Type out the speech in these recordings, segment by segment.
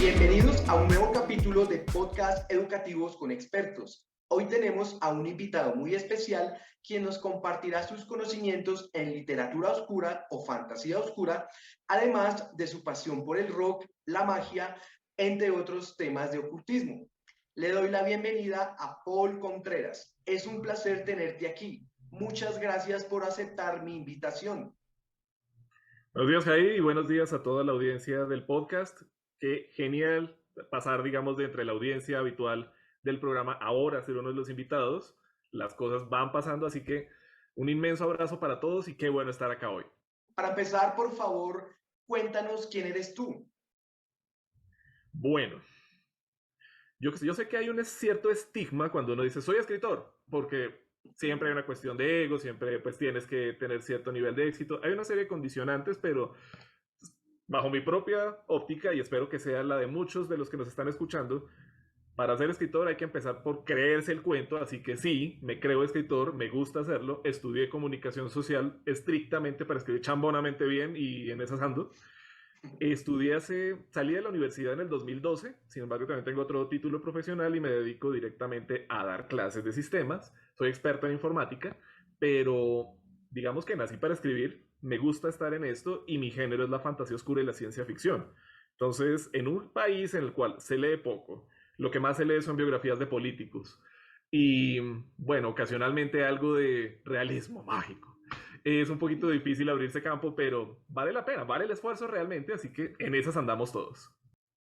Bienvenidos a un nuevo capítulo de Podcast Educativos con Expertos. Hoy tenemos a un invitado muy especial quien nos compartirá sus conocimientos en literatura oscura o fantasía oscura, además de su pasión por el rock, la magia, entre otros temas de ocultismo. Le doy la bienvenida a Paul Contreras. Es un placer tenerte aquí. Muchas gracias por aceptar mi invitación. Buenos días, Jair, y buenos días a toda la audiencia del podcast. Qué genial pasar, digamos, de entre la audiencia habitual del programa ahora a ser uno de los invitados. Las cosas van pasando, así que un inmenso abrazo para todos y qué bueno estar acá hoy. Para empezar, por favor, cuéntanos quién eres tú. Bueno, yo sé que hay un cierto estigma cuando uno dice soy escritor, porque siempre hay una cuestión de ego, siempre pues tienes que tener cierto nivel de éxito. Hay una serie de condicionantes, pero bajo mi propia óptica, y espero que sea la de muchos de los que nos están escuchando, para ser escritor hay que empezar por creerse el cuento, así que sí, me creo escritor, me gusta hacerlo, estudié comunicación social estrictamente para escribir chambonamente bien y en esas ando. Salí de la universidad en el 2012, sin embargo también tengo otro título profesional y me dedico directamente a dar clases de sistemas. Soy experto en informática, pero digamos que nací para escribir, me gusta estar en esto y mi género es la fantasía oscura y la ciencia ficción. Entonces, en un país en el cual se lee poco, lo que más se lee son biografías de políticos y, bueno, ocasionalmente algo de realismo mágico. Es un poquito difícil abrirse campo, pero vale la pena, vale el esfuerzo realmente, así que en esas andamos todos.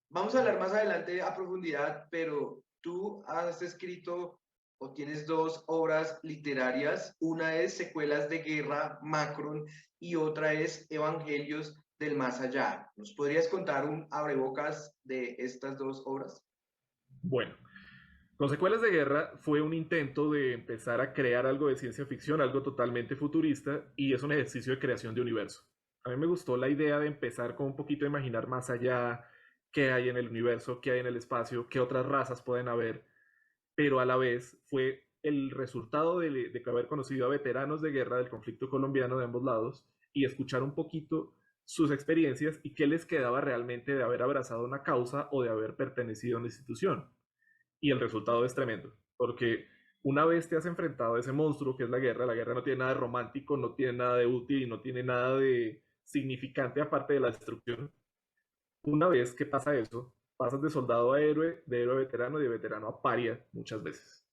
Vamos a hablar más adelante a profundidad, pero tú has escrito o tienes dos obras literarias. Una es Secuelas de Guerra, Macron, y otra es Evangelios del Más Allá. ¿Nos podrías contar un abrebocas de estas dos obras? Bueno, con Secuelas de Guerra fue un intento de empezar a crear algo de ciencia ficción, algo totalmente futurista, y es un ejercicio de creación de universo. A mí me gustó la idea de empezar con un poquito de imaginar más allá qué hay en el universo, qué hay en el espacio, qué otras razas pueden haber, pero a la vez fue el resultado de haber conocido a veteranos de guerra del conflicto colombiano de ambos lados y escuchar un poquito sus experiencias y qué les quedaba realmente de haber abrazado una causa o de haber pertenecido a una institución. Y el resultado es tremendo, porque una vez te has enfrentado a ese monstruo que es la guerra no tiene nada de romántico, no tiene nada de útil y no tiene nada de significante aparte de la destrucción. Una vez que pasa eso, pasas de soldado a héroe, de héroe a veterano y de veterano a paria muchas veces.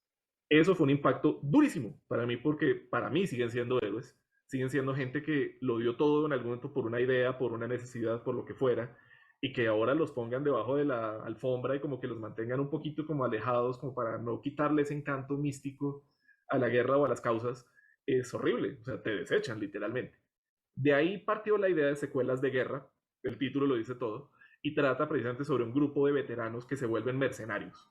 Eso fue un impacto durísimo para mí porque para mí siguen siendo héroes, siguen siendo gente que lo dio todo en algún momento por una idea, por una necesidad, por lo que fuera, y que ahora los pongan debajo de la alfombra y como que los mantengan un poquito como alejados, como para no quitarle ese encanto místico a la guerra o a las causas, es horrible, o sea, te desechan literalmente. De ahí partió la idea de Secuelas de Guerra, el título lo dice todo, y trata precisamente sobre un grupo de veteranos que se vuelven mercenarios.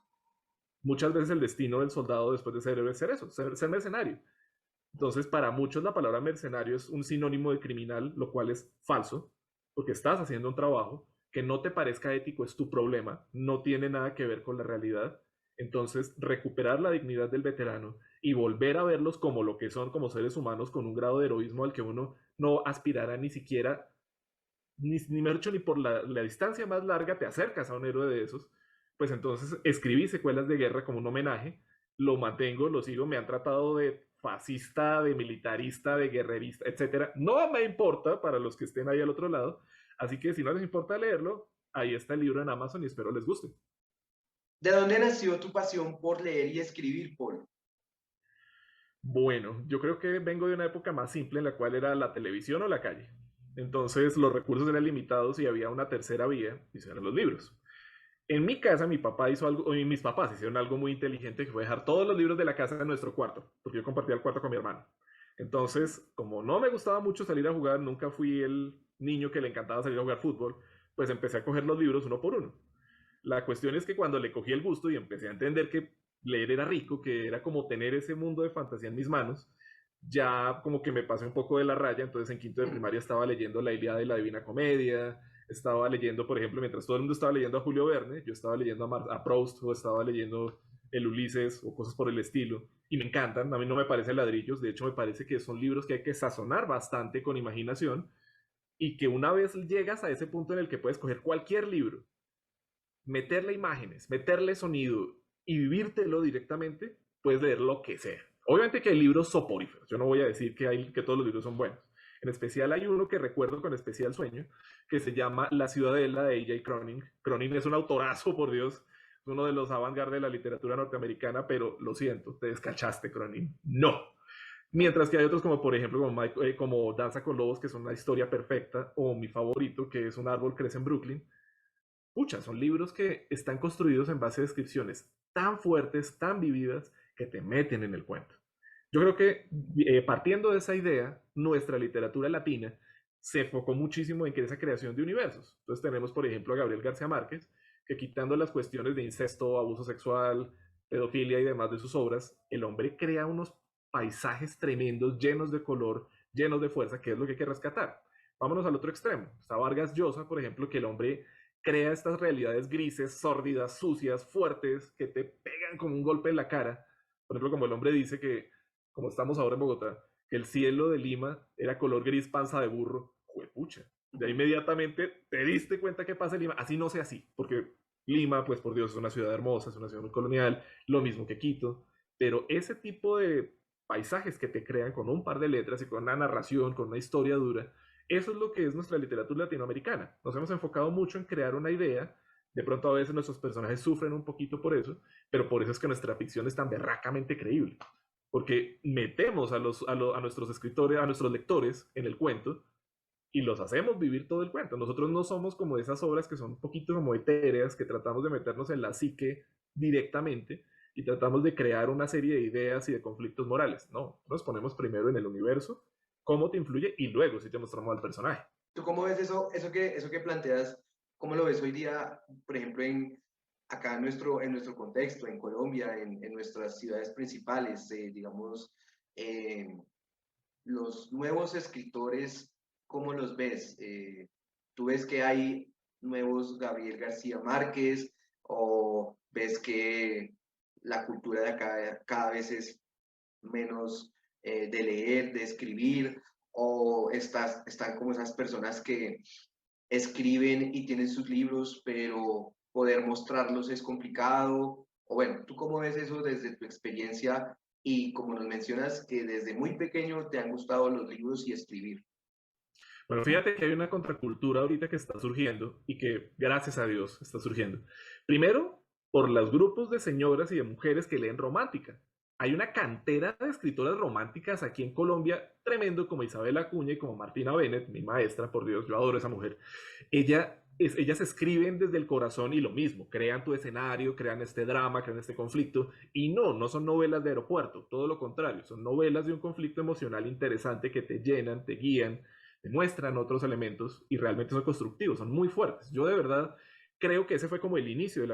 Muchas veces el destino del soldado después de ser héroe es ser eso, ser mercenario. Entonces, para muchos la palabra mercenario es un sinónimo de criminal, lo cual es falso, porque estás haciendo un trabajo que no te parezca ético es tu problema, no tiene nada que ver con la realidad. Entonces, recuperar la dignidad del veterano y volver a verlos como lo que son, como seres humanos con un grado de heroísmo al que uno no aspirará ni siquiera, ni mejor dicho, ni por la distancia más larga te acercas a un héroe de esos, pues entonces escribí Secuelas de Guerra como un homenaje, lo mantengo, lo sigo, me han tratado de fascista, de militarista, de guerrerista, etcétera. No me importa para los que estén ahí al otro lado, así que si no les importa leerlo, ahí está el libro en Amazon y espero les guste. ¿De dónde nació tu pasión por leer y escribir, Paul? Bueno, yo creo que vengo de una época más simple en la cual era la televisión o la calle. Entonces los recursos eran limitados y había una tercera vía, y eran los libros. En mi casa, mi papá hizo algo, y mis papás hicieron algo muy inteligente que fue dejar todos los libros de la casa en nuestro cuarto, porque yo compartía el cuarto con mi hermano. Entonces, como no me gustaba mucho salir a jugar, nunca fui el niño que le encantaba salir a jugar fútbol, pues empecé a coger los libros uno por uno. La cuestión es que cuando le cogí el gusto y empecé a entender que leer era rico, que era como tener ese mundo de fantasía en mis manos, ya como que me pasé un poco de la raya, entonces en quinto de primaria estaba leyendo la Ilíada y la Divina Comedia, estaba leyendo, por ejemplo, mientras todo el mundo estaba leyendo a Julio Verne, yo estaba leyendo a Proust o estaba leyendo el Ulises o cosas por el estilo, y me encantan, a mí no me parecen ladrillos, de hecho me parece que son libros que hay que sazonar bastante con imaginación, y que una vez llegas a ese punto en el que puedes coger cualquier libro, meterle imágenes, meterle sonido y vivírtelo directamente, puedes leer lo que sea. Obviamente que hay libros soporíferos, yo no voy a decir que todos los libros son buenos. En especial hay uno que recuerdo con especial sueño, que se llama La Ciudadela de A.J. Cronin. Cronin es un autorazo, por Dios, es uno de los avant-garde de la literatura norteamericana, pero lo siento, te descachaste, Cronin. No. Mientras que hay otros como, por ejemplo, como Danza con Lobos, que son una historia perfecta, o mi favorito, que es Un árbol crece en Brooklyn. Pucha, son libros que están construidos en base a descripciones tan fuertes, tan vividas, que te meten en el cuento. Yo creo que partiendo de esa idea, nuestra literatura latina se enfocó muchísimo en que esa creación de universos. Entonces tenemos, por ejemplo, a Gabriel García Márquez, que quitando las cuestiones de incesto, abuso sexual, pedofilia y demás de sus obras, el hombre crea unos paisajes tremendos, llenos de color, llenos de fuerza, que es lo que hay que rescatar. Vámonos al otro extremo. Está Vargas Llosa, por ejemplo, que el hombre crea estas realidades grises, sórdidas, sucias, fuertes, que te pegan como un golpe en la cara. Por ejemplo, como el hombre dice que, como estamos ahora en Bogotá, que el cielo de Lima era color gris panza de burro. Juepucha. De inmediatamente te diste cuenta que pasa en Lima. Así no sea así, porque Lima, pues por Dios, es una ciudad hermosa, es una ciudad muy colonial, lo mismo que Quito. Pero ese tipo de paisajes que te crean con un par de letras y con una narración, con una historia dura, eso es lo que es nuestra literatura latinoamericana. Nos hemos enfocado mucho en crear una idea. De pronto a veces nuestros personajes sufren un poquito por eso, pero por eso es que nuestra ficción es tan berracamente creíble. Porque metemos a nuestros escritores, a nuestros lectores en el cuento y los hacemos vivir todo el cuento. Nosotros no somos como esas obras que son un poquito como etéreas, que tratamos de meternos en la psique directamente y tratamos de crear una serie de ideas y de conflictos morales. No, nos ponemos primero en el universo, cómo te influye y luego si te mostramos al personaje. ¿Tú cómo ves eso que planteas? ¿Cómo lo ves hoy día, por ejemplo, acá en nuestro contexto, en Colombia, en nuestras ciudades principales, digamos, eh, los nuevos escritores, ¿cómo los ves? ¿Tú ves que hay nuevos Gabriel García Márquez o ves que la cultura de acá cada vez es menos de leer, de escribir, o están como esas personas que escriben y tienen sus libros, pero poder mostrarlos es complicado? O bueno, ¿tú cómo ves eso desde tu experiencia y como nos mencionas que desde muy pequeño te han gustado los libros y escribir? Bueno, fíjate que hay una contracultura ahorita que está surgiendo y que, gracias a Dios, está surgiendo. Primero, por los grupos de señoras y de mujeres que leen romántica. Hay una cantera de escritoras románticas aquí en Colombia, tremendo, como Isabel Acuña y como Martina Bennett, mi maestra, por Dios, yo adoro a esa mujer. Ellas escriben desde el corazón y lo mismo, crean tu escenario, crean este drama, crean este conflicto, y no son novelas de aeropuerto, todo lo contrario, son novelas de un conflicto emocional interesante que te llenan, te guían, demuestran otros elementos y realmente son constructivos, son muy fuertes. Yo de verdad creo que ese fue como el inicio de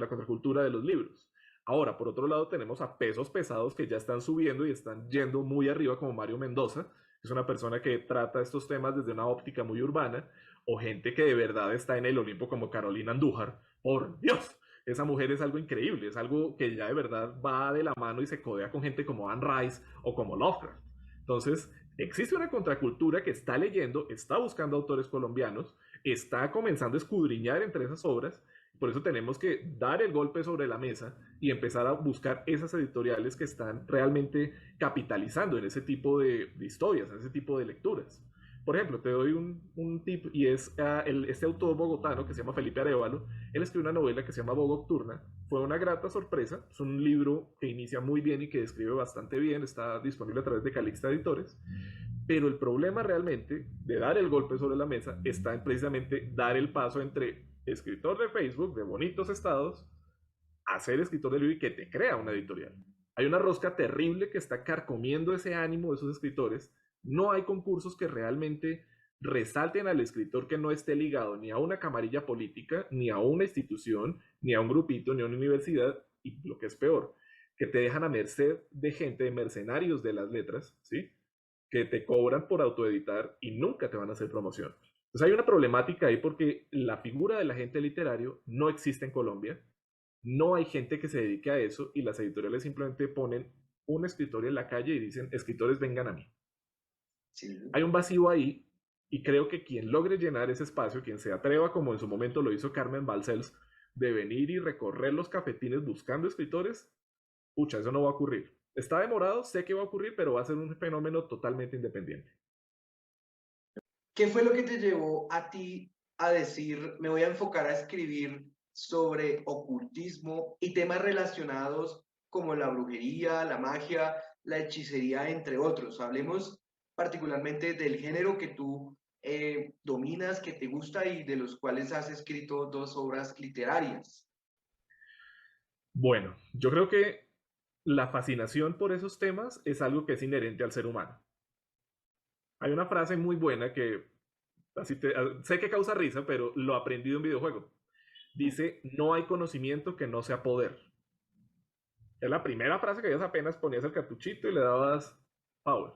la contracultura de los libros. Ahora, por otro lado, tenemos a pesos pesados que ya están subiendo y están yendo muy arriba, como Mario Mendoza, que es una persona que trata estos temas desde una óptica muy urbana, o gente que de verdad está en el Olimpo, como Carolina Andújar. Por Dios, esa mujer es algo increíble, es algo que ya de verdad va de la mano y se codea con gente como Anne Rice o como Lovecraft. Entonces, existe una contracultura que está leyendo, está buscando autores colombianos, está comenzando a escudriñar entre esas obras. Por eso tenemos que dar el golpe sobre la mesa y empezar a buscar esas editoriales que están realmente capitalizando en ese tipo de historias, en ese tipo de lecturas. Por ejemplo, te doy un tip y es este autor bogotano que se llama Felipe Arevalo. Él escribió una novela que se llama Vogo Nocturna. Fue una grata sorpresa. Es un libro que inicia muy bien y que describe bastante bien. Está disponible a través de Calixta Editores. Pero el problema realmente de dar el golpe sobre la mesa está en precisamente dar el paso entre escritor de Facebook, de bonitos estados, a ser escritor de libro y que te crea una editorial. Hay una rosca terrible que está carcomiendo ese ánimo de esos escritores. No hay concursos que realmente resalten al escritor que no esté ligado ni a una camarilla política, ni a una institución, ni a un grupito, ni a una universidad, y lo que es peor, que te dejan a merced de gente, de mercenarios de las letras, ¿sí? Que te cobran por autoeditar y nunca te van a hacer promoción. Entonces hay una problemática ahí porque la figura del agente literario no existe en Colombia, no hay gente que se dedique a eso y las editoriales simplemente ponen un escritorio en la calle y dicen, escritores vengan a mí. Sí. Hay un vacío ahí y creo que quien logre llenar ese espacio, quien se atreva como en su momento lo hizo Carmen Balcells, de venir y recorrer los cafetines buscando escritores, pucha, eso no va a ocurrir. Está demorado, sé que va a ocurrir, pero va a ser un fenómeno totalmente independiente. ¿Qué fue lo que te llevó a ti a decir, me voy a enfocar a escribir sobre ocultismo y temas relacionados como la brujería, la magia, la hechicería, entre otros? Hablemos particularmente del género que tú dominas, que te gusta y de los cuales has escrito 2 obras literarias. Bueno, yo creo que la fascinación por esos temas es algo que es inherente al ser humano. Hay una frase muy buena que sé que causa risa, pero lo aprendí de un videojuego. Dice, no hay conocimiento que no sea poder. Es la primera frase que ellos apenas ponías el cartuchito y le dabas power.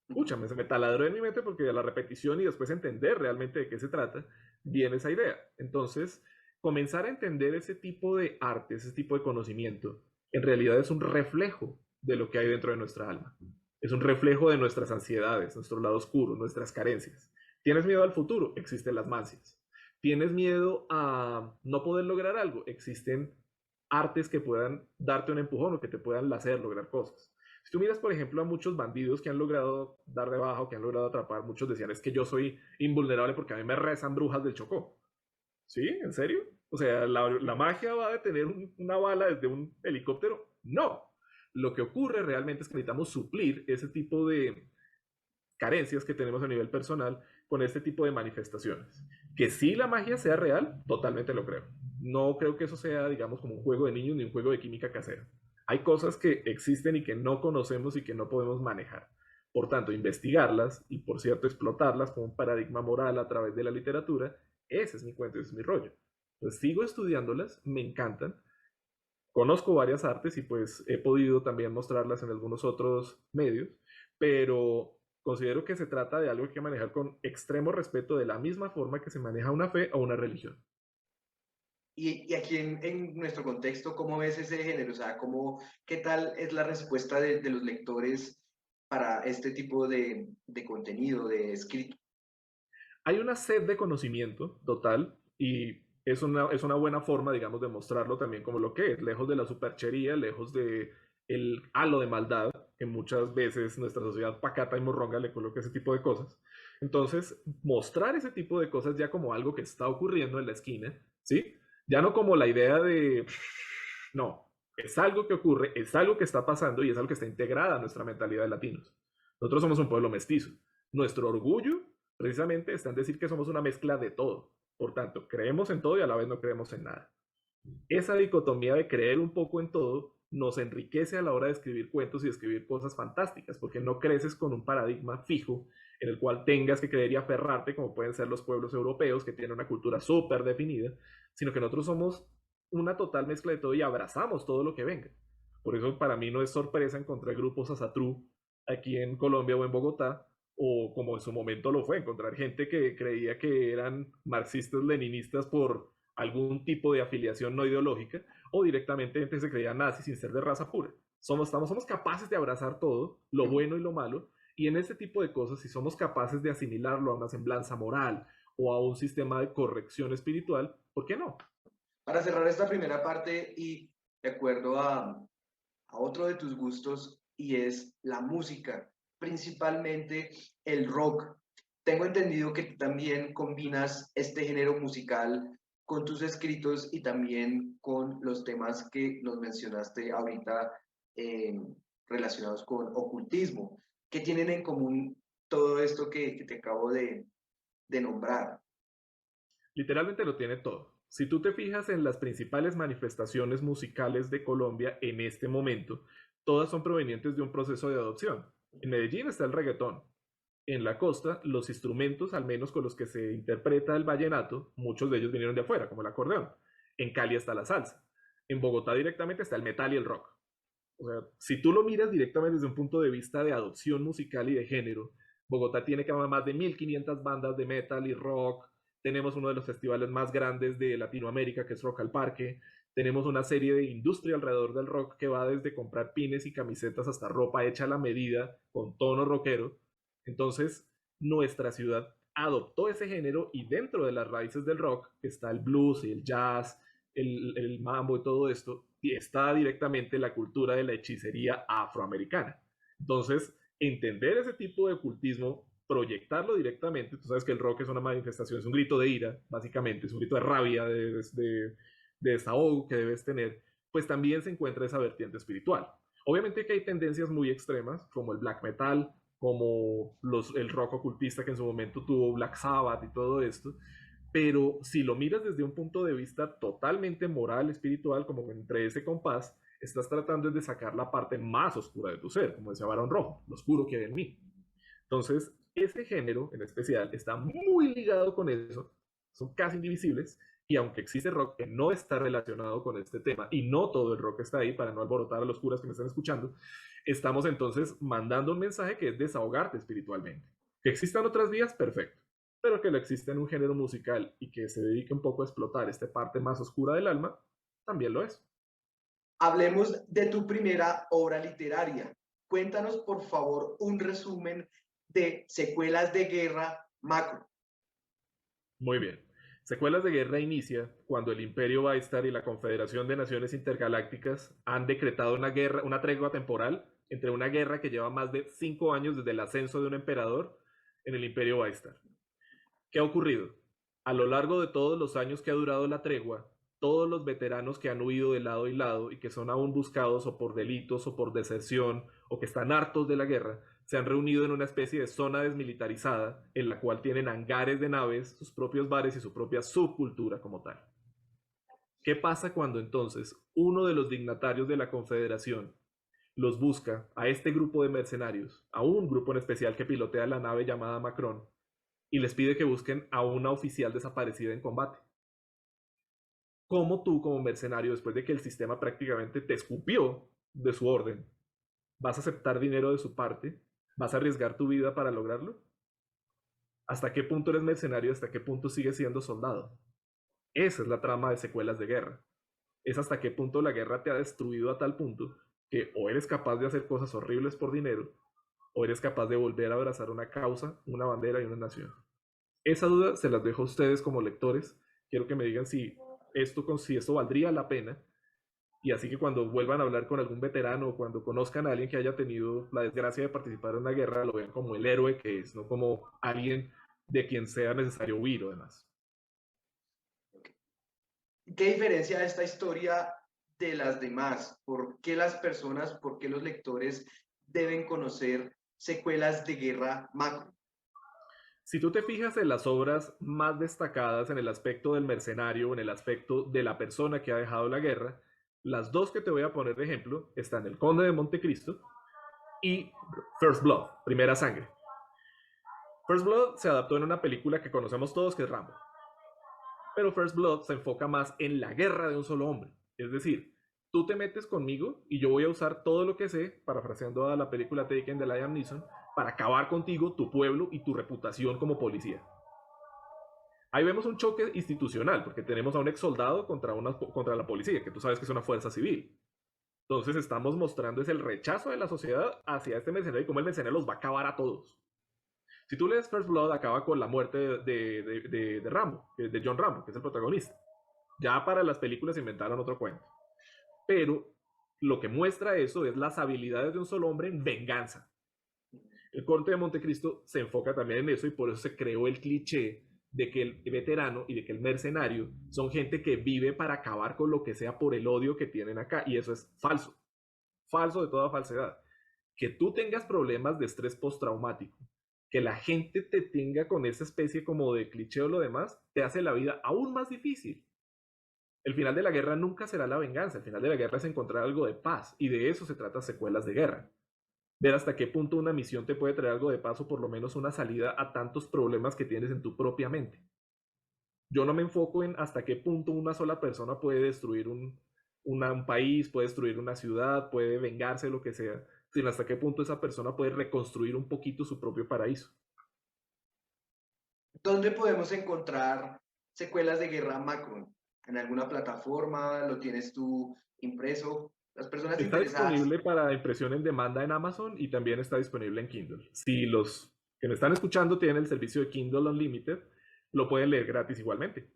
Escúchame, se me taladró en mi mente porque a la repetición y después entender realmente de qué se trata, viene esa idea. Entonces, comenzar a entender ese tipo de arte, ese tipo de conocimiento, en realidad es un reflejo de lo que hay dentro de nuestra alma. Es un reflejo de nuestras ansiedades, nuestro lado oscuro, nuestras carencias. ¿Tienes miedo al futuro? Existen las mancias. ¿Tienes miedo a no poder lograr algo? Existen artes que puedan darte un empujón o que te puedan hacer lograr cosas. Si tú miras, por ejemplo, a muchos bandidos que han logrado dar de baja o que han logrado atrapar, muchos decían es que yo soy invulnerable porque a mí me rezan brujas del Chocó. ¿Sí? ¿En serio? O sea, la magia va a detener una bala desde un helicóptero. No. Lo que ocurre realmente es que necesitamos suplir ese tipo de carencias que tenemos a nivel personal con este tipo de manifestaciones. Que si la magia sea real, totalmente lo creo. No creo que eso sea, digamos, como un juego de niños ni un juego de química casera. Hay cosas que existen y que no conocemos y que no podemos manejar. Por tanto, investigarlas y, por cierto, explotarlas como un paradigma moral a través de la literatura, ese es mi cuento, ese es mi rollo. Entonces, sigo estudiándolas, me encantan. Conozco varias artes y pues he podido también mostrarlas en algunos otros medios, pero considero que se trata de algo que hay que manejar con extremo respeto de la misma forma que se maneja una fe o una religión. Y aquí en nuestro contexto, ¿cómo ves ese género? O sea, ¿qué tal es la respuesta de los lectores para este tipo de contenido, de escrito? Hay una sed de conocimiento total y es una buena forma, digamos, de mostrarlo también como lo que es, lejos de la superchería, lejos de el halo de maldad que muchas veces nuestra sociedad pacata y morronga le coloca ese tipo de cosas. Entonces, mostrar ese tipo de cosas ya como algo que está ocurriendo en la esquina, ¿sí? Ya no como la idea de, no, es algo que ocurre, es algo que está pasando y es algo que está integrada a nuestra mentalidad de latinos. Nosotros somos un pueblo mestizo. Nuestro orgullo precisamente está en decir que somos una mezcla de todo. Por tanto, creemos en todo y a la vez no creemos en nada. Esa dicotomía de creer un poco en todo nos enriquece a la hora de escribir cuentos y escribir cosas fantásticas, porque no creces con un paradigma fijo en el cual tengas que creer y aferrarte, como pueden ser los pueblos europeos, que tienen una cultura súper definida, sino que nosotros somos una total mezcla de todo y abrazamos todo lo que venga. Por eso para mí no es sorpresa encontrar grupos asatru aquí en Colombia o en Bogotá, o como en su momento lo fue, encontrar gente que creía que eran marxistas, leninistas por algún tipo de afiliación no ideológica, o directamente gente que se creía nazi sin ser de raza pura. Somos capaces de abrazar todo, lo bueno y lo malo, y en este tipo de cosas, si somos capaces de asimilarlo a una semblanza moral o a un sistema de corrección espiritual, ¿por qué no? Para cerrar esta primera parte y de acuerdo a otro de tus gustos y es la música, principalmente el rock. Tengo entendido que tú también combinas este género musical con tus escritos y también con los temas que nos mencionaste ahorita eh, relacionados con ocultismo. ¿Qué tienen en común todo esto que te acabo de nombrar? Literalmente lo tiene todo. Si tú te fijas en las principales manifestaciones musicales de Colombia en este momento, todas son provenientes de un proceso de adopción. En Medellín está el reggaetón. En la costa, los instrumentos, al menos con los que se interpreta el vallenato, muchos de ellos vinieron de afuera, como el acordeón. En Cali está la salsa. En Bogotá directamente está el metal y el rock. O sea, si tú lo miras directamente desde un punto de vista de adopción musical y de género, Bogotá tiene que más de 1500 bandas de metal y rock. Tenemos uno de los festivales más grandes de Latinoamérica, que es Rock al Parque. Tenemos una serie de industria alrededor del rock que va desde comprar pines y camisetas hasta ropa hecha a la medida, con tono rockero. Entonces, nuestra ciudad adoptó ese género y dentro de las raíces del rock está el blues y el jazz el mambo y todo esto, y está directamente la cultura de la hechicería afroamericana. Entonces, entender ese tipo de ocultismo, proyectarlo directamente, tú sabes que el rock es una manifestación, es un grito de ira, básicamente, es un grito de rabia, de desahogo que debes tener, pues también se encuentra esa vertiente espiritual. Obviamente que hay tendencias muy extremas, como el black metal, como el rock ocultista que en su momento tuvo Black Sabbath y todo esto, pero si lo miras desde un punto de vista totalmente moral, espiritual, como entre ese compás, estás tratando de sacar la parte más oscura de tu ser, como decía Barón Rojo, lo oscuro que hay en mí. Entonces, ese género en especial está muy ligado con eso, son casi indivisibles, y aunque existe rock que no está relacionado con este tema, y no todo el rock está ahí, para no alborotar a los curas que me están escuchando, estamos entonces mandando un mensaje que es desahogarte espiritualmente. Que existan otras vías, perfecto, pero que lo exista en un género musical y que se dedique un poco a explotar esta parte más oscura del alma, también lo es. Hablemos de tu primera obra literaria. Cuéntanos, por favor, un resumen de Secuelas de Guerra Macro. Muy bien. Secuelas de Guerra inicia cuando el Imperio Baistar y la Confederación de Naciones Intergalácticas han decretado una tregua temporal entre una guerra que lleva más de 5 años desde el ascenso de un emperador en el Imperio Baistar. ¿Qué ha ocurrido? A lo largo de todos los años que ha durado la tregua, todos los veteranos que han huido de lado y lado y que son aún buscados o por delitos o por deserción o que están hartos de la guerra, se han reunido en una especie de zona desmilitarizada en la cual tienen hangares de naves, sus propios bares y su propia subcultura como tal. ¿Qué pasa cuando entonces uno de los dignatarios de la Confederación los busca a este grupo de mercenarios, a un grupo en especial que pilotea la nave llamada Macron, y les pide que busquen a una oficial desaparecida en combate? ¿Cómo tú, como mercenario, después de que el sistema prácticamente te escupió de su orden, vas a aceptar dinero de su parte? ¿Vas a arriesgar tu vida para lograrlo? ¿Hasta qué punto eres mercenario? ¿Hasta qué punto sigues siendo soldado? Esa es la trama de Secuelas de Guerra. Es hasta qué punto la guerra te ha destruido a tal punto que o eres capaz de hacer cosas horribles por dinero, o eres capaz de volver a abrazar una causa, una bandera y una nación. Esa duda se las dejo a ustedes como lectores. Quiero que me digan si esto valdría la pena. Y así que cuando vuelvan a hablar con algún veterano o cuando conozcan a alguien que haya tenido la desgracia de participar en una guerra, lo vean como el héroe que es, no como alguien de quien sea necesario huir o demás. ¿Qué diferencia esta historia de las demás? ¿Por qué las personas, por qué los lectores deben conocer Secuelas de Guerra Macro? Si tú te fijas en las obras más destacadas en el aspecto del mercenario, en el aspecto de la persona que ha dejado la guerra, las dos que te voy a poner de ejemplo están El Conde de Montecristo y First Blood, Primera Sangre. First Blood se adaptó en una película que conocemos todos, que es Rambo. Pero First Blood se enfoca más en la guerra de un solo hombre. Es decir, tú te metes conmigo y yo voy a usar todo lo que sé, parafraseando a la película Taken de Liam Neeson, para acabar contigo, tu pueblo y tu reputación como policía. Ahí vemos un choque institucional, porque tenemos a un ex soldado contra la policía, que tú sabes que es una fuerza civil. Entonces estamos mostrando es el rechazo de la sociedad hacia este mercenario y cómo el mercenario los va a acabar a todos. Si tú lees First Blood, acaba con la muerte de Rambo, de John Rambo, que es el protagonista. Ya para las películas inventaron otro cuento. Pero lo que muestra eso es las habilidades de un solo hombre en venganza. El Conde de Montecristo se enfoca también en eso y por eso se creó el cliché de que el veterano y de que el mercenario son gente que vive para acabar con lo que sea por el odio que tienen acá. Y eso es falso. Falso de toda falsedad. Que tú tengas problemas de estrés postraumático, que la gente te tenga con esa especie como de cliché o lo demás, te hace la vida aún más difícil. El final de la guerra nunca será la venganza, el final de la guerra es encontrar algo de paz, y de eso se trata Secuelas de Guerra. Ver hasta qué punto una misión te puede traer algo de paz o por lo menos una salida a tantos problemas que tienes en tu propia mente. Yo no me enfoco en hasta qué punto una sola persona puede destruir un país, puede destruir una ciudad, puede vengarse, lo que sea, sino hasta qué punto esa persona puede reconstruir un poquito su propio paraíso. ¿Dónde podemos encontrar Secuelas de Guerra Macro? ¿En alguna plataforma? ¿Lo tienes tú impreso? Las personas Está interesadas. disponible para impresión en demanda en Amazon y también está disponible en Kindle. Si los que me están escuchando tienen el servicio de Kindle Unlimited, lo pueden leer gratis igualmente.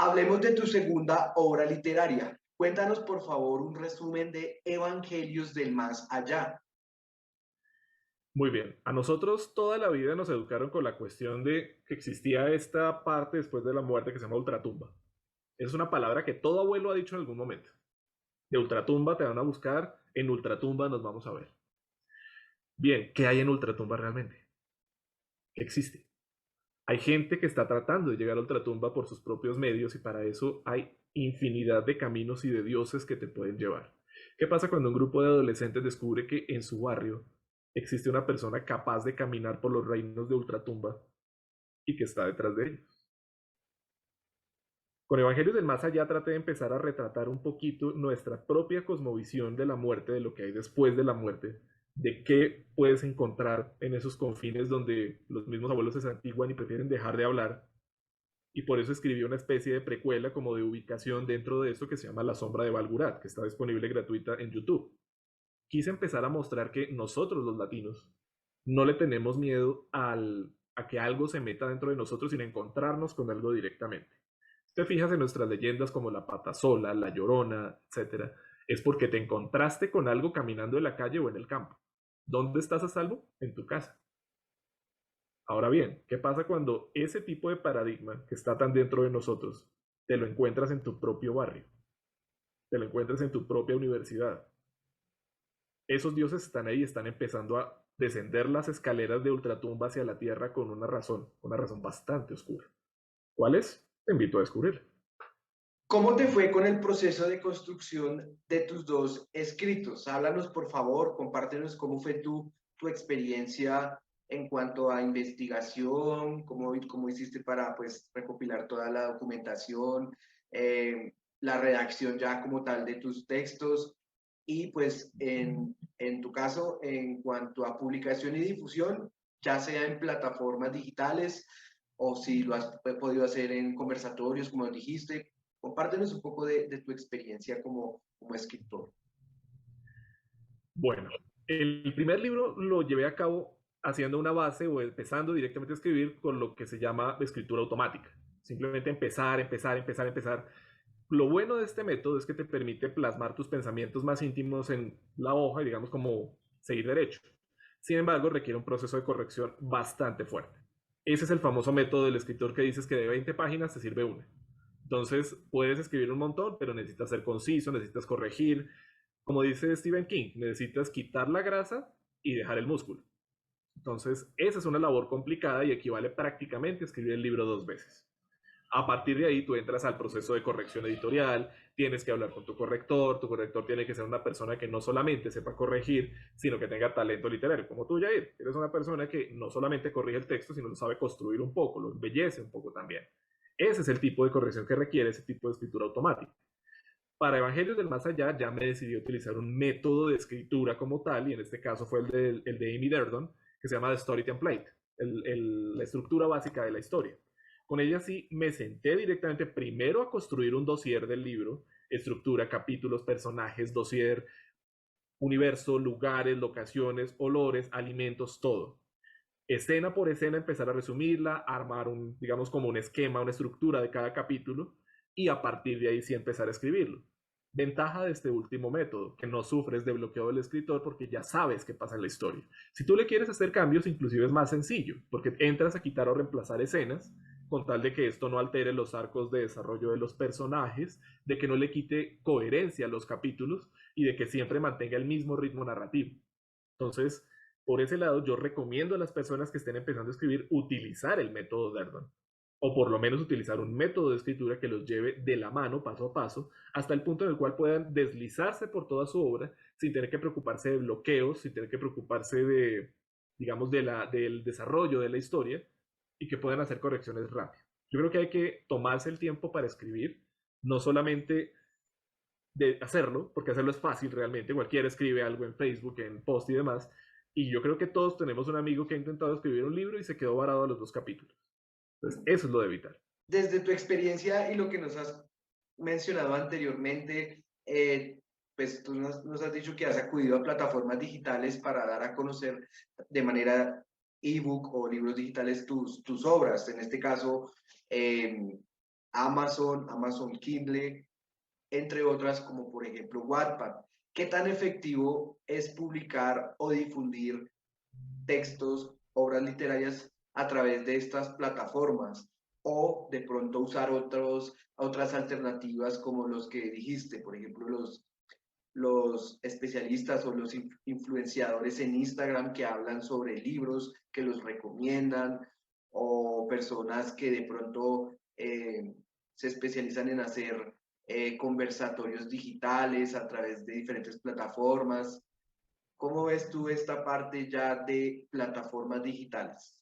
Hablemos de tu segunda obra literaria. Cuéntanos, por favor, un resumen de Evangelios del Más Allá. Muy bien, a nosotros toda la vida nos educaron con la cuestión de que existía esta parte después de la muerte que se llama ultratumba. Es una palabra que todo abuelo ha dicho en algún momento. De ultratumba te van a buscar, en ultratumba nos vamos a ver. Bien, ¿qué hay en ultratumba realmente? ¿Qué existe? Hay gente que está tratando de llegar a ultratumba por sus propios medios y para eso hay infinidad de caminos y de dioses que te pueden llevar. ¿Qué pasa cuando un grupo de adolescentes descubre que en su barrio existe una persona capaz de caminar por los reinos de ultratumba y que está detrás de ellos? Con Evangelios del Más Allá traté de empezar a retratar un poquito nuestra propia cosmovisión de la muerte, de lo que hay después de la muerte, de qué puedes encontrar en esos confines donde los mismos abuelos se santiguan y prefieren dejar de hablar. Y por eso escribí una especie de precuela como de ubicación dentro de esto que se llama La Sombra de Balgurat, que está disponible gratuita en YouTube. Quise empezar a mostrar que nosotros los latinos no le tenemos miedo a que algo se meta dentro de nosotros sin encontrarnos con algo directamente. Si te fijas en nuestras leyendas como la pata sola, la llorona, etcétera, es porque te encontraste con algo caminando en la calle o en el campo. ¿Dónde estás a salvo? En tu casa. Ahora bien, ¿qué pasa cuando ese tipo de paradigma que está tan dentro de nosotros te lo encuentras en tu propio barrio, te lo encuentras en tu propia universidad? Esos dioses están ahí, están empezando a descender las escaleras de ultratumba hacia la tierra con una razón bastante oscura. ¿Cuál es? Te invito a descubrir. ¿Cómo te fue con el proceso de construcción de tus dos escritos? Háblanos, por favor, compártenos cómo fue tu experiencia en cuanto a investigación, cómo hiciste para pues, recopilar toda la documentación, la redacción ya como tal de tus textos y pues en tu caso, en cuanto a publicación y difusión, ya sea en plataformas digitales o si lo has podido hacer en conversatorios, como dijiste. Compártenos un poco de tu experiencia como escritor. Bueno, el primer libro lo llevé a cabo haciendo una base o empezando directamente a escribir con lo que se llama escritura automática. Simplemente empezar, empezar, empezar, empezar. Lo bueno de este método es que te permite plasmar tus pensamientos más íntimos en la hoja y digamos como seguir derecho. Sin embargo, requiere un proceso de corrección bastante fuerte. Ese es el famoso método del escritor que dices que de 20 páginas te sirve una. Entonces, puedes escribir un montón, pero necesitas ser conciso, necesitas corregir. Como dice Stephen King, necesitas quitar la grasa y dejar el músculo. Entonces, esa es una labor complicada y equivale prácticamente a escribir el libro 2 veces. A partir de ahí tú entras al proceso de corrección editorial, tienes que hablar con tu corrector tiene que ser una persona que no solamente sepa corregir, sino que tenga talento literario, como tú, Jair. Eres una persona que no solamente corrige el texto, sino lo sabe construir un poco, lo embellece un poco también. Ese es el tipo de corrección que requiere ese tipo de escritura automática. Para Evangelios del Más Allá ya me decidí a utilizar un método de escritura como tal, y en este caso fue el de Amy Durdon, que se llama The Story Template, la estructura básica de la historia. Con ella sí me senté directamente primero a construir un dossier del libro, estructura, capítulos, personajes, dossier, universo, lugares, locaciones, olores, alimentos, todo. Escena por escena empezar a resumirla, armar digamos como un esquema, una estructura de cada capítulo y a partir de ahí sí empezar a escribirlo. Ventaja de este último método, que no sufres de bloqueo del escritor porque ya sabes qué pasa en la historia. Si tú le quieres hacer cambios, inclusive es más sencillo, porque entras a quitar o reemplazar escenas con tal de que esto no altere los arcos de desarrollo de los personajes, de que no le quite coherencia a los capítulos y de que siempre mantenga el mismo ritmo narrativo. Entonces, por ese lado, yo recomiendo a las personas que estén empezando a escribir utilizar el método Derdon, o por lo menos utilizar un método de escritura que los lleve de la mano, paso a paso, hasta el punto en el cual puedan deslizarse por toda su obra sin tener que preocuparse de bloqueos, sin tener que preocuparse de, digamos, del desarrollo de la historia y que puedan hacer correcciones rápidas. Yo creo que hay que tomarse el tiempo para escribir, no solamente de hacerlo, porque hacerlo es fácil realmente, cualquiera escribe algo en Facebook, en post y demás, y yo creo que todos tenemos un amigo que ha intentado escribir un libro y se quedó varado a los 2 capítulos. Entonces, eso es lo de evitar. Desde tu experiencia y lo que nos has mencionado anteriormente, pues tú nos has dicho que has acudido a plataformas digitales para dar a conocer de manera ebook o libros digitales tus obras. En este caso, Amazon, Amazon Kindle, entre otras como por ejemplo Wattpad. ¿Qué tan efectivo es publicar o difundir textos, obras literarias a través de estas plataformas? O de pronto usar otras alternativas como los que dijiste, por ejemplo, los especialistas o los influenciadores en Instagram que hablan sobre libros, que los recomiendan, o personas que de pronto se especializan en hacer conversatorios digitales a través de diferentes plataformas. ¿Cómo ves tú esta parte ya de plataformas digitales?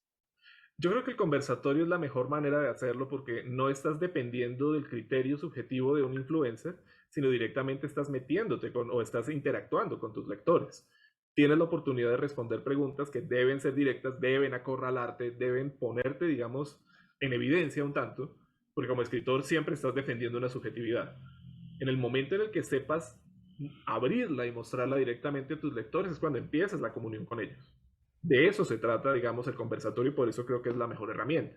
Yo creo que el conversatorio es la mejor manera de hacerlo porque no estás dependiendo del criterio subjetivo de un influencer, sino directamente estás metiéndote con o estás interactuando con tus lectores. Tienes la oportunidad de responder preguntas que deben ser directas, deben acorralarte, deben ponerte, digamos, en evidencia un tanto, porque como escritor siempre estás defendiendo una subjetividad. En el momento en el que sepas abrirla y mostrarla directamente a tus lectores es cuando empiezas la comunión con ellos. De eso se trata, digamos, el conversatorio y por eso creo que es la mejor herramienta.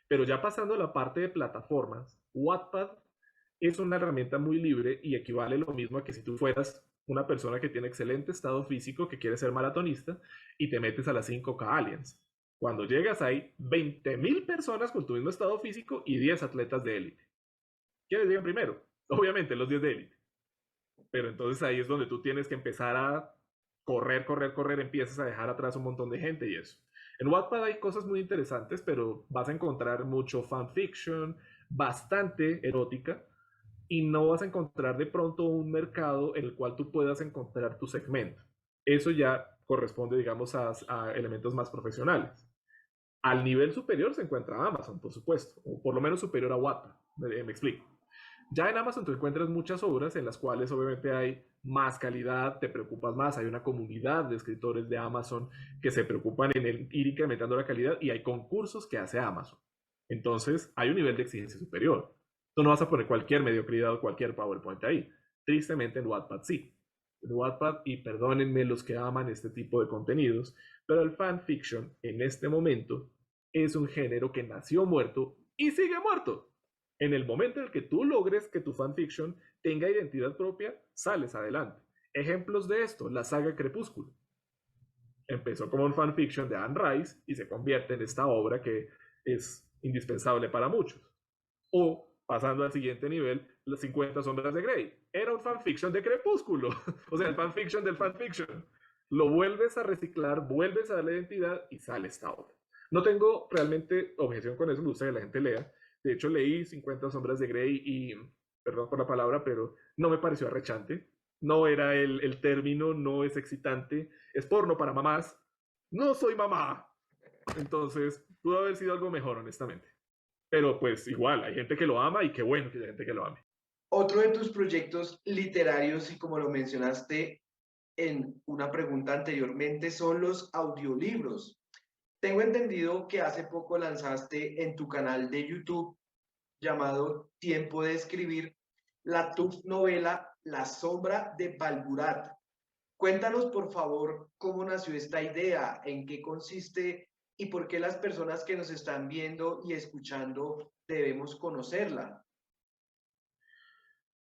Pero ya pasando a la parte de plataformas, Wattpad es una herramienta muy libre y equivale lo mismo a que si tú fueras una persona que tiene excelente estado físico, que quiere ser maratonista y te metes a las 5K Alliance. Cuando llegas hay 20.000 personas con tu mismo estado físico y 10 atletas de élite. ¿Quiénes llegan primero? Obviamente los 10 de élite. Pero entonces ahí es donde tú tienes que empezar a correr, correr, correr, empiezas a dejar atrás un montón de gente y eso. En Wattpad hay cosas muy interesantes, pero vas a encontrar mucho fanfiction, bastante erótica, y no vas a encontrar de pronto un mercado en el cual tú puedas encontrar tu segmento. Eso ya corresponde, digamos, a elementos más profesionales. Al nivel superior se encuentra Amazon, por supuesto, o por lo menos superior a Wattpad. Me explico. Ya en Amazon tú encuentras muchas obras en las cuales obviamente hay más calidad, te preocupas más, hay una comunidad de escritores de Amazon que se preocupan en el ir incrementando la calidad y hay concursos que hace Amazon. Entonces hay un nivel de exigencia superior. Tú no vas a poner cualquier mediocridad o cualquier PowerPoint ahí. Tristemente en Wattpad sí. En Wattpad, y perdónenme los que aman este tipo de contenidos, pero el fanfiction en este momento es un género que nació muerto y sigue muerto. En el momento en el que tú logres que tu fanfiction tenga identidad propia, sales adelante. Ejemplos de esto, la saga Crepúsculo. Empezó como un fanfiction de Anne Rice y se convierte en esta obra que es indispensable para muchos. O, pasando al siguiente nivel, Las 50 sombras de Grey. Era un fanfiction de Crepúsculo. O sea, el fanfiction del fanfiction. Lo vuelves a reciclar, vuelves a darle identidad y sale esta obra. No tengo realmente objeción con eso, me gusta que la gente lea. De hecho, leí 50 sombras de Grey y, perdón por la palabra, pero no me pareció arrechante. No era el término, no es excitante. Es porno para mamás. No soy mamá. Entonces, pudo haber sido algo mejor, honestamente. Pero pues igual, hay gente que lo ama y qué bueno que haya gente que lo ame. Otro de tus proyectos literarios, y como lo mencionaste en una pregunta anteriormente, son los audiolibros. Tengo entendido que hace poco lanzaste en tu canal de YouTube llamado Tiempo de Escribir la tu novela La sombra de Balburat. Cuéntanos, por favor, cómo nació esta idea, en qué consiste y por qué las personas que nos están viendo y escuchando debemos conocerla.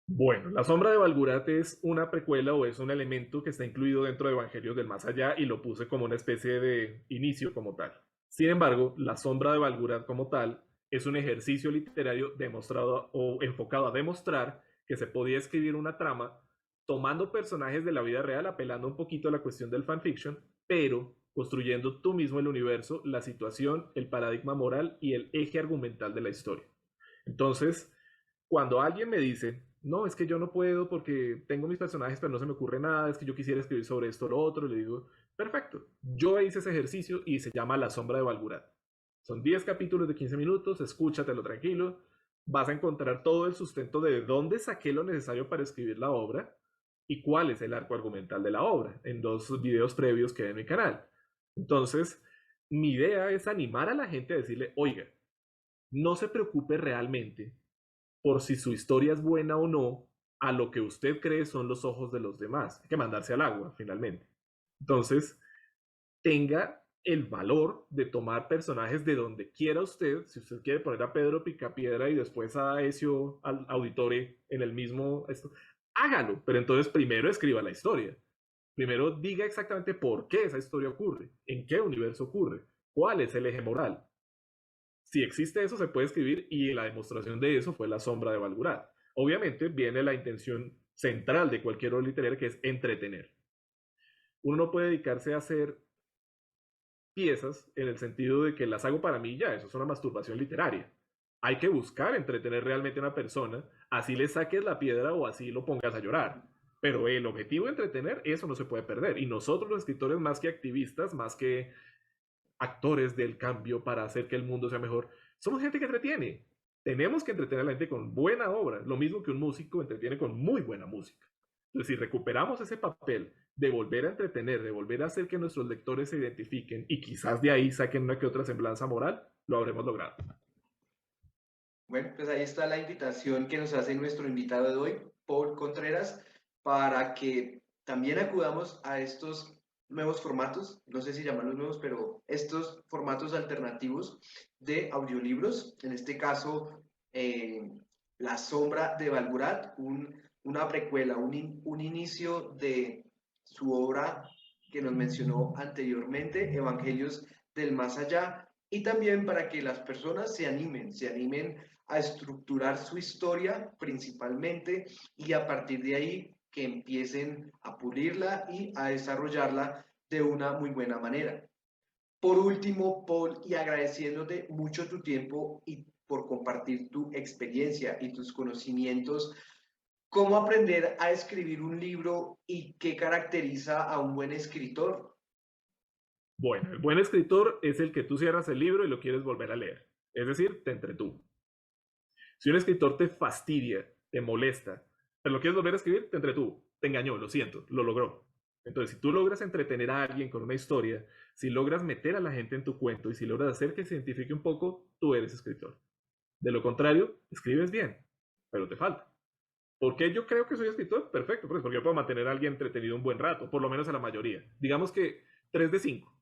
Bueno, La Sombra de Balgurat es una precuela o es un elemento que está incluido dentro de Evangelios del Más Allá y lo puse como una especie de inicio como tal. Sin embargo, La Sombra de Balgurat como tal es un ejercicio literario demostrado o enfocado a demostrar que se podía escribir una trama tomando personajes de la vida real, apelando un poquito a la cuestión del fanfiction, pero construyendo tú mismo el universo, la situación, el paradigma moral y el eje argumental de la historia. Entonces, cuando alguien me dice, no, es que yo no puedo porque tengo mis personajes, pero no se me ocurre nada, es que yo quisiera escribir sobre esto o lo otro, le digo, perfecto, yo hice ese ejercicio y se llama La Sombra de Balgurat. Son 10 capítulos de 15 minutos, escúchatelo tranquilo, vas a encontrar todo el sustento de dónde saqué lo necesario para escribir la obra y cuál es el arco argumental de la obra en 2 videos previos que hay en mi canal. Entonces, mi idea es animar a la gente a decirle, oiga, no se preocupe realmente por si su historia es buena o no, a lo que usted cree son los ojos de los demás. Hay que mandarse al agua, finalmente. Entonces, tenga el valor de tomar personajes de donde quiera usted. Si usted quiere poner a Pedro Picapiedra y después a Ezio Auditore en el mismo, esto, hágalo, pero entonces primero escriba la historia. Primero diga exactamente por qué esa historia ocurre, en qué universo ocurre, cuál es el eje moral. Si existe eso, se puede escribir y la demostración de eso fue La sombra de Balgurat. Obviamente viene la intención central de cualquier obra literaria, que es entretener. Uno no puede dedicarse a hacer piezas en el sentido de que las hago para mí ya, eso es una masturbación literaria. Hay que buscar entretener realmente a una persona, así le saques la piedra o así lo pongas a llorar. Pero el objetivo de entretener, eso no se puede perder. Y nosotros los escritores, más que activistas, más que actores del cambio para hacer que el mundo sea mejor, somos gente que entretiene. Tenemos que entretener a la gente con buena obra, lo mismo que un músico entretiene con muy buena música. Entonces, si recuperamos ese papel de volver a entretener, de volver a hacer que nuestros lectores se identifiquen y quizás de ahí saquen una que otra semblanza moral, lo habremos logrado. Bueno, pues ahí está la invitación que nos hace nuestro invitado de hoy, Paul Contreras, para que también acudamos a estos nuevos formatos, no sé si llamarlos nuevos, pero estos formatos alternativos de audiolibros, en este caso, La sombra de Balgurat, una precuela, un inicio de su obra que nos mencionó anteriormente, Evangelios del Más Allá, y también para que las personas se animen a estructurar su historia principalmente y a partir de ahí que empiecen a pulirla y a desarrollarla de una muy buena manera. Por último, Paul, y agradeciéndote mucho tu tiempo y por compartir tu experiencia y tus conocimientos, ¿cómo aprender a escribir un libro y qué caracteriza a un buen escritor? Bueno, el buen escritor es el que tú cierras el libro y lo quieres volver a leer. Es decir, te entretuvo. Si un escritor te fastidia, te molesta, pero lo quieres volver a escribir, te entretuvo, te engañó, lo siento, lo logró. Entonces, si tú logras entretener a alguien con una historia, si logras meter a la gente en tu cuento y si logras hacer que se identifique un poco, tú eres escritor. De lo contrario, escribes bien, pero te falta. ¿Por qué yo creo que soy escritor? Perfecto, pues porque yo puedo mantener a alguien entretenido un buen rato, por lo menos a la mayoría. Digamos que 3 de 5.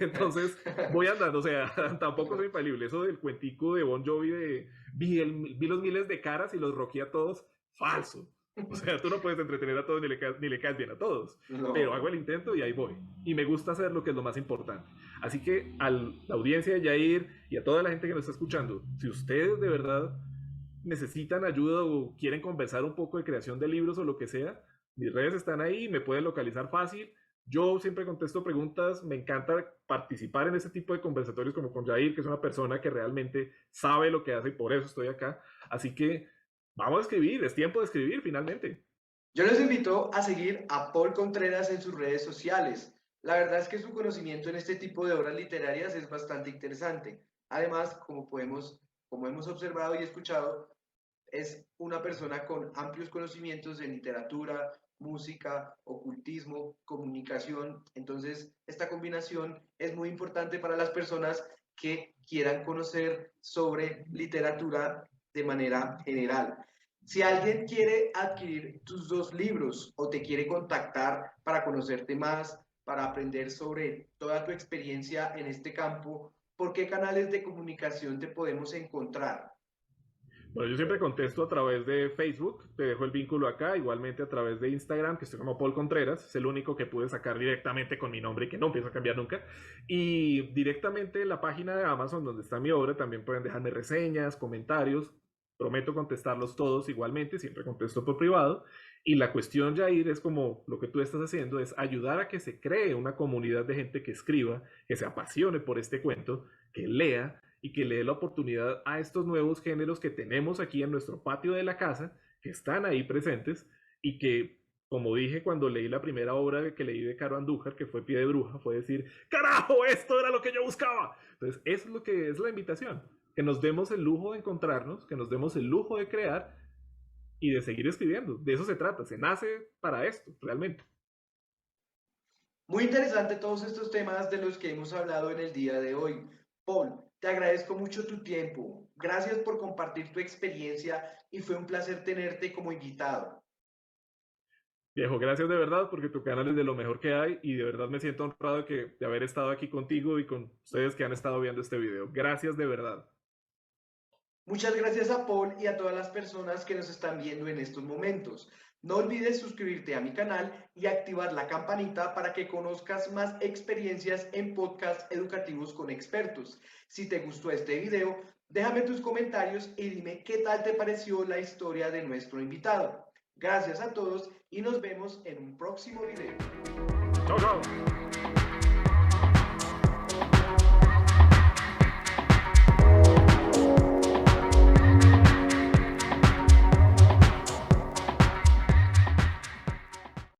Entonces, voy andando, o sea, tampoco soy infalible. Eso del cuentico de Bon Jovi de vi los miles de caras y los roqué a todos, falso. O sea, tú no puedes entretener a todos ni le caes bien a todos. Pero hago No. el intento y ahí voy. Y me gusta hacer lo que es lo más importante. Así que a la audiencia de Yair y a toda la gente que nos está escuchando, si ustedes de verdad necesitan ayuda o quieren conversar un poco de creación de libros o lo que sea, mis redes están ahí, me pueden localizar fácil. Yo siempre contesto preguntas, me encanta participar en ese tipo de conversatorios como con Jair, que es una persona que realmente sabe lo que hace y por eso estoy acá. Así que vamos a escribir, es tiempo de escribir finalmente. Yo les invito a seguir a Paul Contreras en sus redes sociales. La verdad es que su conocimiento en este tipo de obras literarias es bastante interesante. Además, como hemos observado y escuchado, es una persona con amplios conocimientos en literatura, música, ocultismo, comunicación. Entonces, esta combinación es muy importante para las personas que quieran conocer sobre literatura de manera general. Si alguien quiere adquirir tus dos libros o te quiere contactar para conocerte más, para aprender sobre toda tu experiencia en este campo, ¿por qué canales de comunicación te podemos encontrar? Bueno, yo siempre contesto a través de Facebook, te dejo el vínculo acá, igualmente a través de Instagram, que estoy como Paul Contreras, es el único que pude sacar directamente con mi nombre y que no empiezo a cambiar nunca. Y directamente en la página de Amazon, donde está mi obra, también pueden dejarme reseñas, comentarios, prometo contestarlos todos igualmente, siempre contesto por privado. Y la cuestión, Jair, es como lo que tú estás haciendo, es ayudar a que se cree una comunidad de gente que escriba, que se apasione por este cuento, que lea y que le dé la oportunidad a estos nuevos géneros que tenemos aquí en nuestro patio de la casa, que están ahí presentes y que, como dije cuando leí la primera obra que leí de Caro Andújar, que fue Pie de Bruja, fue decir, carajo, esto era lo que yo buscaba. Entonces, eso es lo que es la invitación, que nos demos el lujo de encontrarnos, que nos demos el lujo de crear y de seguir escribiendo. De eso se trata, se nace para esto, realmente. Muy interesante todos estos temas de los que hemos hablado en el día de hoy. Paul, te agradezco mucho tu tiempo. Gracias por compartir tu experiencia y fue un placer tenerte como invitado. Viejo, gracias de verdad porque tu canal es de lo mejor que hay y de verdad me siento honrado de haber estado aquí contigo y con ustedes que han estado viendo este video. Gracias de verdad. Muchas gracias a Paul y a todas las personas que nos están viendo en estos momentos. No olvides suscribirte a mi canal y activar la campanita para que conozcas más experiencias en podcasts educativos con expertos. Si te gustó este video, déjame tus comentarios y dime qué tal te pareció la historia de nuestro invitado. Gracias a todos y nos vemos en un próximo video. Chao, chao.